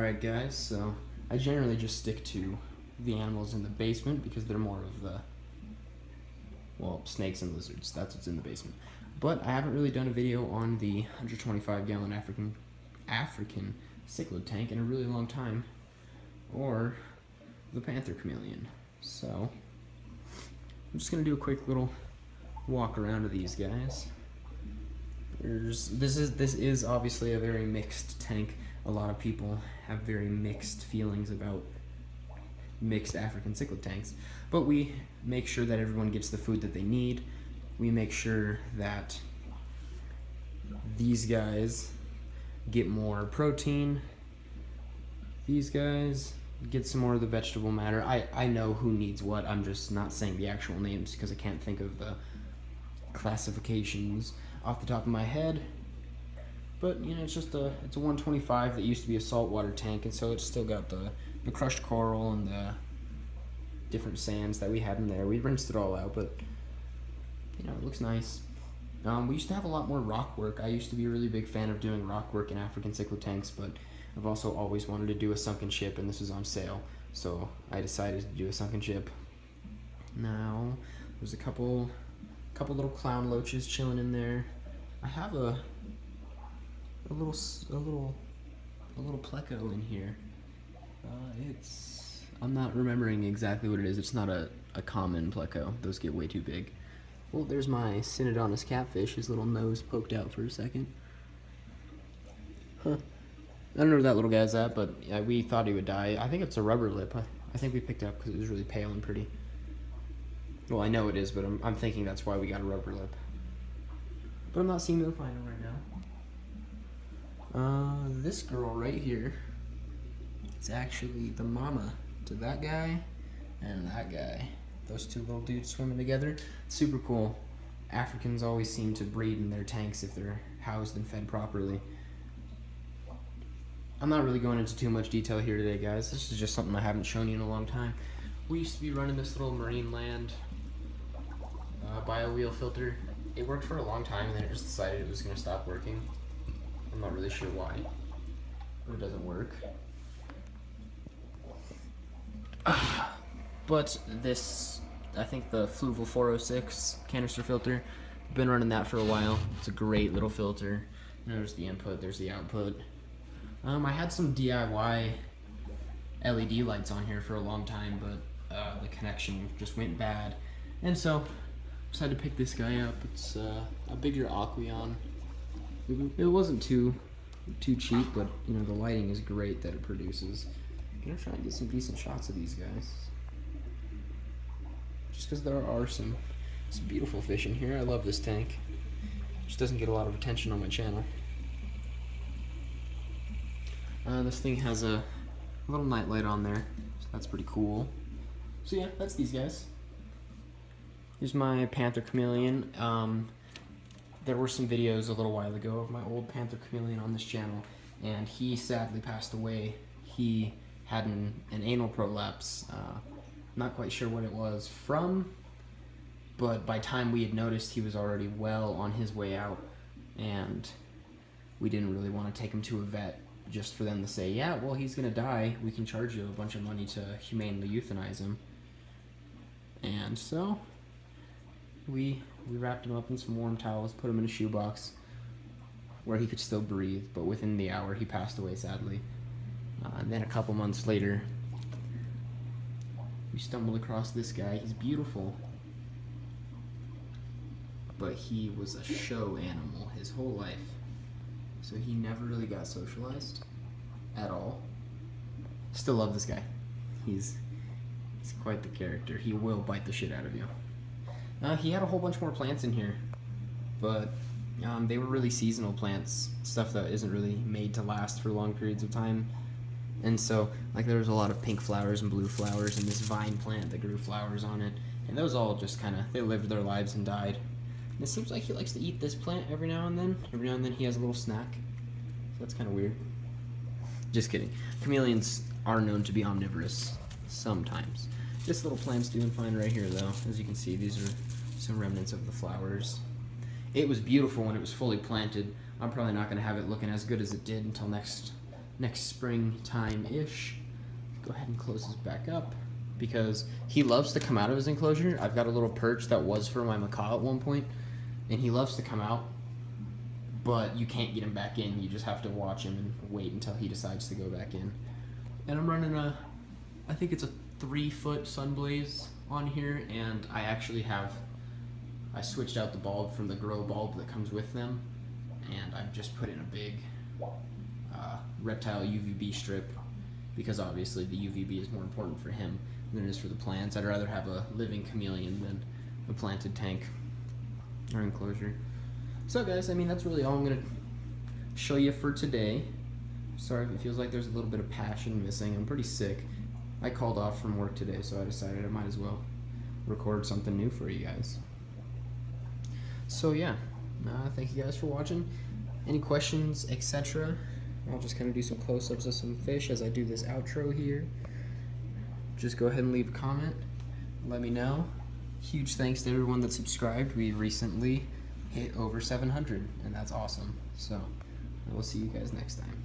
Alright guys, so I generally just stick to the animals in the basement because they're more of the, well, snakes and lizards. That's what's in the basement. But I haven't really done a video on the 125-gallon African cichlid tank in a really long time, or the Panther chameleon. So I'm just gonna do a quick little walk around of these guys. This is obviously a very mixed tank. A lot of people have very mixed feelings about mixed African cichlid tanks, but we make sure that everyone gets the food that they need. We make sure that these guys get more protein. These guys get some more of the vegetable matter. I know who needs what. I'm just not saying the actual names because I can't think of the classifications off the top of my head. But you know, it's a 125 that used to be a saltwater tank, and so it's still got the crushed coral and the different sands that we had in there. We rinsed it all out, but you know, it looks nice. We used to have a lot more rock work. I used to be a really big fan of doing rock work in African cichlid tanks, but I've also always wanted to do a sunken ship, and this was on sale, so I decided to do a sunken ship. Now there's a couple little clown loaches chilling in there. I have a little pleco in here. I'm not remembering exactly what it is. It's not a common pleco. Those get way too big. Well, there's my Synodontis catfish. His little nose poked out for a second. Huh. I don't know where that little guy's at, but yeah, we thought he would die. I think it's a rubber lip. I think we picked it up because it was really pale and pretty. Well, I know it is, but I'm thinking that's why we got a rubber lip. But I'm not seeing them find him right now. This girl right here is actually the mama to that guy and that guy. Those two little dudes swimming together. Super cool. Africans always seem to breed in their tanks if they're housed and fed properly. I'm not really going into too much detail here today, guys. This is just something I haven't shown you in a long time. We used to be running this little marine land bio-wheel filter. It worked for a long time, and then it just decided it was going to stop working. I'm not really sure why, but it doesn't work. But this, I think the Fluval 406 canister filter, I've been running that for a while. It's a great little filter. There's the input, there's the output. I had some DIY LED lights on here for a long time, but the connection just went bad, and so decided to pick this guy up. It's a bigger Aqueon. It wasn't too cheap, but you know, the lighting is great that it produces. I'm gonna try and get some decent shots of these guys, just because there are some beautiful fish in here. I love this tank. Just doesn't get a lot of attention on my channel. This thing has a little night light on there, so that's pretty cool. So yeah, that's these guys. Here's my Panther chameleon. There were some videos a little while ago of my old Panther chameleon on this channel, and he sadly passed away. He had an anal prolapse. Not quite sure what it was from, but by the time we had noticed, he was already well on his way out, and we didn't really want to take him to a vet just for them to say, yeah, well, he's gonna die, we can charge you a bunch of money to humanely euthanize him. And so we wrapped him up in some warm towels, put him in a shoebox where he could still breathe, but within the hour he passed away, sadly. And then a couple months later, we stumbled across this guy. He's beautiful, but he was a show animal his whole life, so he never really got socialized at all. Still love this guy. He's quite the character. He will bite the shit out of you. He had a whole bunch more plants in here, but they were really seasonal plants, stuff that isn't really made to last for long periods of time. And so, like, there was a lot of pink flowers and blue flowers and this vine plant that grew flowers on it, and those all just kind of, they lived their lives and died. And it seems like he likes to eat this plant every now and then. Every now and then he has a little snack. So that's kind of weird. Just kidding. Chameleons are known to be omnivorous sometimes. This little plant's doing fine right here, though. As you can see, these are some remnants of the flowers. It was beautiful when it was fully planted. I'm probably not going to have it looking as good as it did until next next springtime-ish. Go ahead and close this back up because he loves to come out of his enclosure. I've got a little perch that was for my macaw at one point, and he loves to come out, but you can't get him back in. You just have to watch him and wait until he decides to go back in. And I'm running I think it's a 3-foot Sunblaze on here, and I switched out the bulb from the grow bulb that comes with them, and I've just put in a big reptile UVB strip because obviously the UVB is more important for him than it is for the plants. I'd rather have a living chameleon than a planted tank or enclosure. So guys, I mean, that's really all I'm going to show you for today. Sorry if it feels like there's a little bit of passion missing. I'm pretty sick. I called off from work today, so I decided I might as well record something new for you guys. So yeah, thank you guys for watching. Any questions, etc.? I'll just kind of do some close-ups of some fish as I do this outro here. Just go ahead and leave a comment. Let me know. Huge thanks to everyone that subscribed. We recently hit over 700, and that's awesome. So I will see you guys next time.